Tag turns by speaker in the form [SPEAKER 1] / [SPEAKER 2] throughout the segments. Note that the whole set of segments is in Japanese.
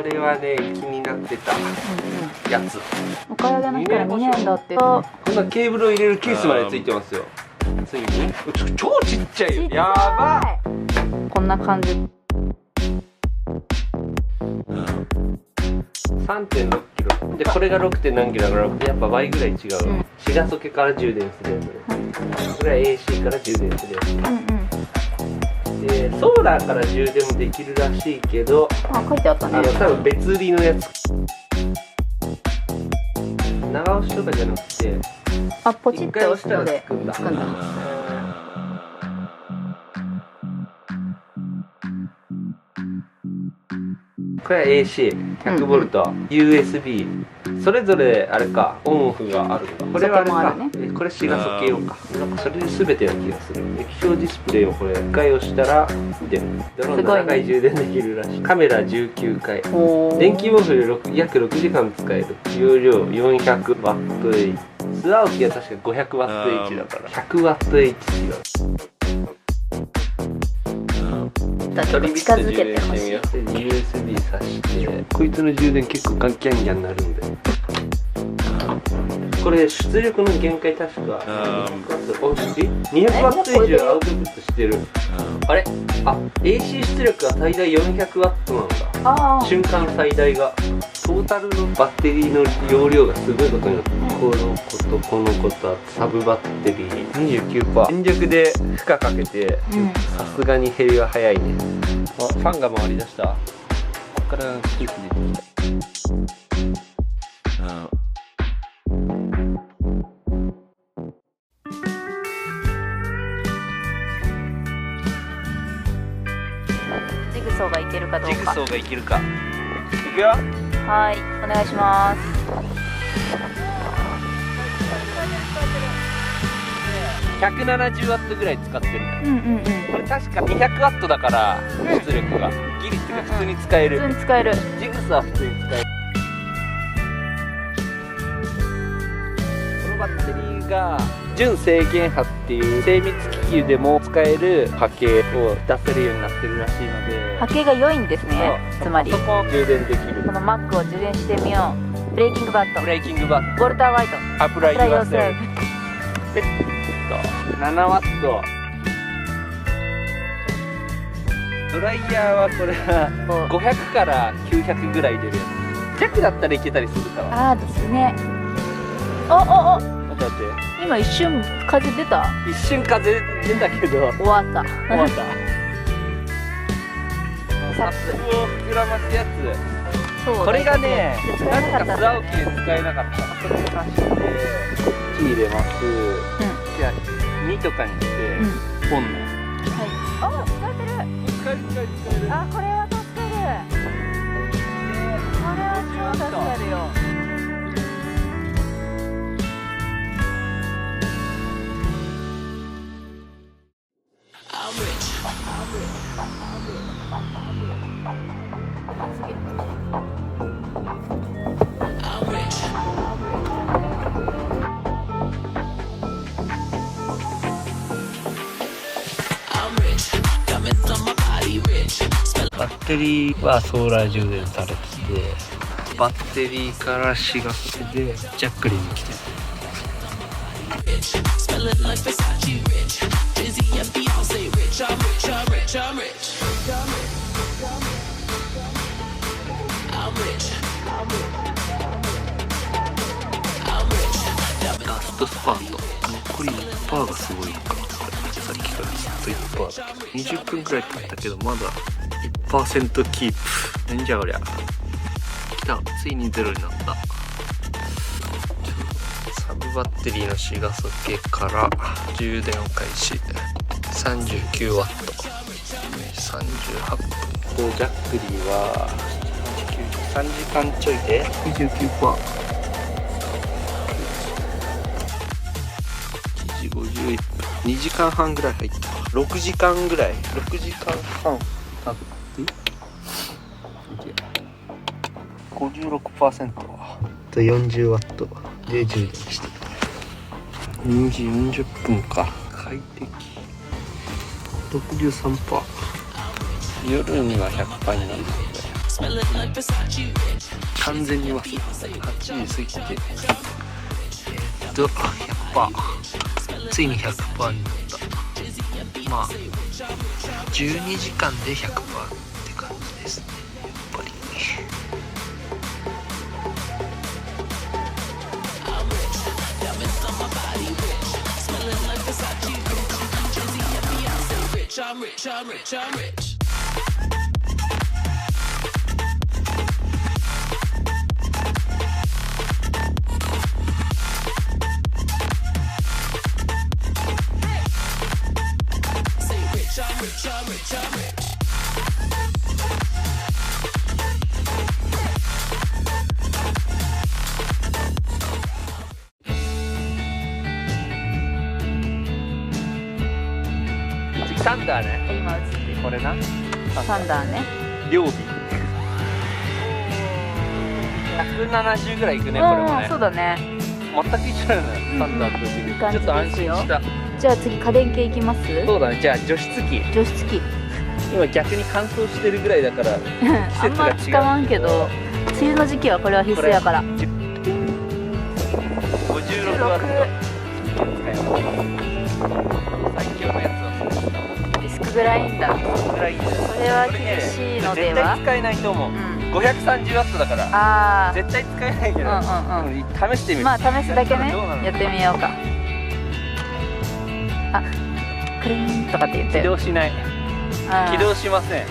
[SPEAKER 1] これはね気になってたやつ。
[SPEAKER 2] お買い上げの人ら2年だって。
[SPEAKER 1] こんなケーブルを入れるケースまでついてますよ。ついに超ちっちゃいよ。やばい。
[SPEAKER 2] こんな感じ。
[SPEAKER 1] 3.6 キロで、これが 6. 何キロだからやっぱ倍ぐらい違う。シガソケから充電するやつね。これは AC から充電するやつ。でソーラーから充電もできるらしいけど、
[SPEAKER 2] あ、書いてあったね。
[SPEAKER 1] 多分別売りのやつ。長押しとかじゃなくて、
[SPEAKER 2] あ、ポチッと押すので
[SPEAKER 1] つくんだ。これは AC100V、USB それぞれあれか、オンオフがあるんだ。これはあれか、これシガソケ用か。なんかそれで全てな気がする。液晶ディスプレイをこれ1回押したら見てる。ドローン7回充電できるらしい。カメラ19回。電気毛布で約6時間使える。容量 400Wh。スアオキは確か 500Wh だから 100Wh 違う。
[SPEAKER 2] 近づけてほしい。
[SPEAKER 1] USB 挿してこいつの充電結構ガンキャンギャンになるんで、これ出力の限界確か200W 以上アウトプットしてる。あれ、あ、AC 出力は最大 400W なんだ。瞬間最大がトータルのバッテリーの容量がすごいことになって、このことこのことはサブバッテリー 29%。 全力で負荷かけてさすがに減りは早いね。あ、ファンが回りだした。ここから空気出てきた。
[SPEAKER 2] ジグソーがいけるかどうか。
[SPEAKER 1] ジグソーがいけるか。いくよ。
[SPEAKER 2] はい、お願いします。
[SPEAKER 1] 170W ぐらい使ってる。これ確か 200W だから出力がギリっていうか普通に使える。
[SPEAKER 2] 普通に使える。
[SPEAKER 1] ジグソーは普通に使える。このバッテリーが純制限波っていう精密機器でも使える波形を出せるようになってるらしいので、
[SPEAKER 2] 波形が良いんですね。つまり
[SPEAKER 1] そこを充電できる。
[SPEAKER 2] この Mac を充電してみよう。ブレーキングバット、
[SPEAKER 1] ブレーキングバッ
[SPEAKER 2] ウォルター・ワイト、
[SPEAKER 1] ト、アプライ
[SPEAKER 2] ヨーセ
[SPEAKER 1] ヨーセル
[SPEAKER 2] ルフ。
[SPEAKER 1] ペッと 7W。 ドライヤーはこれは500から900ぐらい出るやつ。弱だったらいけたりするから。
[SPEAKER 2] ああですね。お
[SPEAKER 1] 待って待って、
[SPEAKER 2] 今一瞬風出た。
[SPEAKER 1] 一瞬風出たけど
[SPEAKER 2] 終わった。
[SPEAKER 1] 終わった。サップを膨らますやつ。
[SPEAKER 2] そう
[SPEAKER 1] これがね、
[SPEAKER 2] 使えなかったんだ
[SPEAKER 1] なんかスアオキで使えなかった。それで足して1入れます。じゃあ2とかにしてポンの。
[SPEAKER 2] はい。あ、使えてる。
[SPEAKER 1] 使える使える使える。
[SPEAKER 2] あ、これは助かる。これは超助かるよ。
[SPEAKER 1] バッテリーはソーラー充電されてて、バッテリーからシガソケでジャックリに来てる。ラストスパート残り 1% がすごいか。さっきからずっと 1% だけど20分くらい経ったけどまだ 1% キープ。なんじゃこりゃ。来た、ついにゼロになった。サブバッテリーのシガソケから充電を開始。 39W、 38分。ジャックリーは3時間ちょいで 29%。1時51分、2時間半ぐらい入った。6時間ぐらい、6時間半経って56%と 40W で充電して2時40分か。快適。63%。夜には 100% になるので完全に忘れた。8時過ぎて100%ついに 100% になった。まあ12時間で 100% って感じですね。やっぱり次サンダーね。
[SPEAKER 2] 今映ってる
[SPEAKER 1] これな
[SPEAKER 2] サンダーね。
[SPEAKER 1] 両尾170ぐらいいくね、これもね。
[SPEAKER 2] そうだね。
[SPEAKER 1] 全く一緒だよね、サンダーと
[SPEAKER 2] いい感じですよ
[SPEAKER 1] ちょっと安心した。
[SPEAKER 2] じゃあ次家電系いきます。
[SPEAKER 1] そうだね。じゃあ除湿機、
[SPEAKER 2] 除湿機
[SPEAKER 1] 今逆に乾燥してるぐらいだから
[SPEAKER 2] あんま使わんけど、梅雨の時期はこれは必須やから。
[SPEAKER 1] 56ワット最強のやつ
[SPEAKER 2] ディスクグラインダー。
[SPEAKER 1] をぐらいいいんだよ。
[SPEAKER 2] それは厳しいのでは。
[SPEAKER 1] 絶対使えないと思う。530ワットだから
[SPEAKER 2] ああ、
[SPEAKER 1] 絶対使えないけど、試してみる。
[SPEAKER 2] まあ試すだけね
[SPEAKER 1] どうなの。
[SPEAKER 2] やってみようか。あ、クリーンとかって言った
[SPEAKER 1] 起
[SPEAKER 2] よ。
[SPEAKER 1] 動しない。起動しません。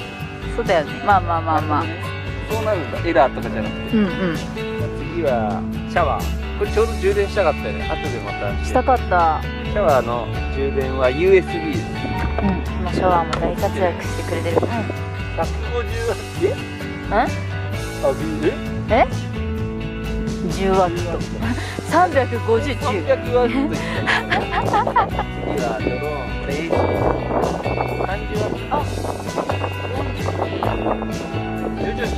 [SPEAKER 2] そうだよね。まあまあまあまあ。
[SPEAKER 1] そうなるんだ。エラーとかじゃなくて。
[SPEAKER 2] うんうん。
[SPEAKER 1] 次はシャワー。これちょうど充電したかったよね。後でまた
[SPEAKER 2] したかった。
[SPEAKER 1] シャワーの充電は USB です。
[SPEAKER 2] 今シャワーも大活躍してくれてる。
[SPEAKER 1] 150ワット。
[SPEAKER 2] え10ワット。350、10。
[SPEAKER 1] 300ワット。次はドローン。これ AC。30ワット。
[SPEAKER 2] あ、
[SPEAKER 1] 徐々に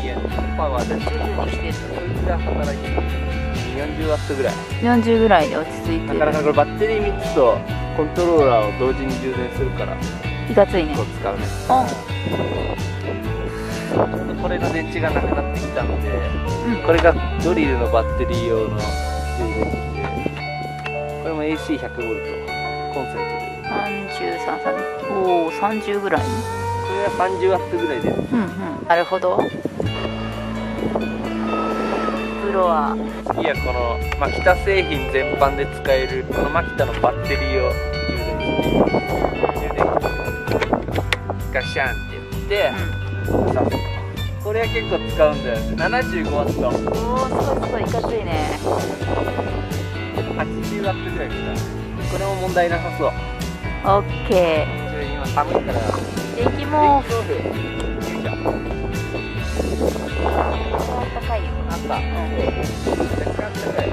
[SPEAKER 1] パワー出して
[SPEAKER 2] 徐々にしてる。
[SPEAKER 1] そいつが働いてる。40ワットぐらい。
[SPEAKER 2] 40ぐらいで落ち着いてる。
[SPEAKER 1] なかなかこれバッテリー3つとコントローラーを同時に充電するから
[SPEAKER 2] いかついね。
[SPEAKER 1] 結構使うね。
[SPEAKER 2] あ、
[SPEAKER 1] ちょっとこれの電池がなくなってきたので、
[SPEAKER 2] うん
[SPEAKER 1] これがドリルのバッテリー用の充電器で、これも AC100V コンセントで、
[SPEAKER 2] 33、おお、30ぐらい。
[SPEAKER 1] これが30ワットぐらいで、
[SPEAKER 2] なるほど。フロア。
[SPEAKER 1] 次はこのマキタ製品全般で使えるこのマキタのバッテリーを充電器ガシャンって言って挿す。これは結構使うんだよ。75ワット、
[SPEAKER 2] おお、すごいすごい、いかついね。
[SPEAKER 1] 80ワットぐらい使う。これも問題なさそう。
[SPEAKER 2] オッケ
[SPEAKER 1] 今寒いから
[SPEAKER 2] ー。できも
[SPEAKER 1] 電気豆腐。よいしょ。
[SPEAKER 2] あったかいよ。
[SPEAKER 1] あった。若干高い。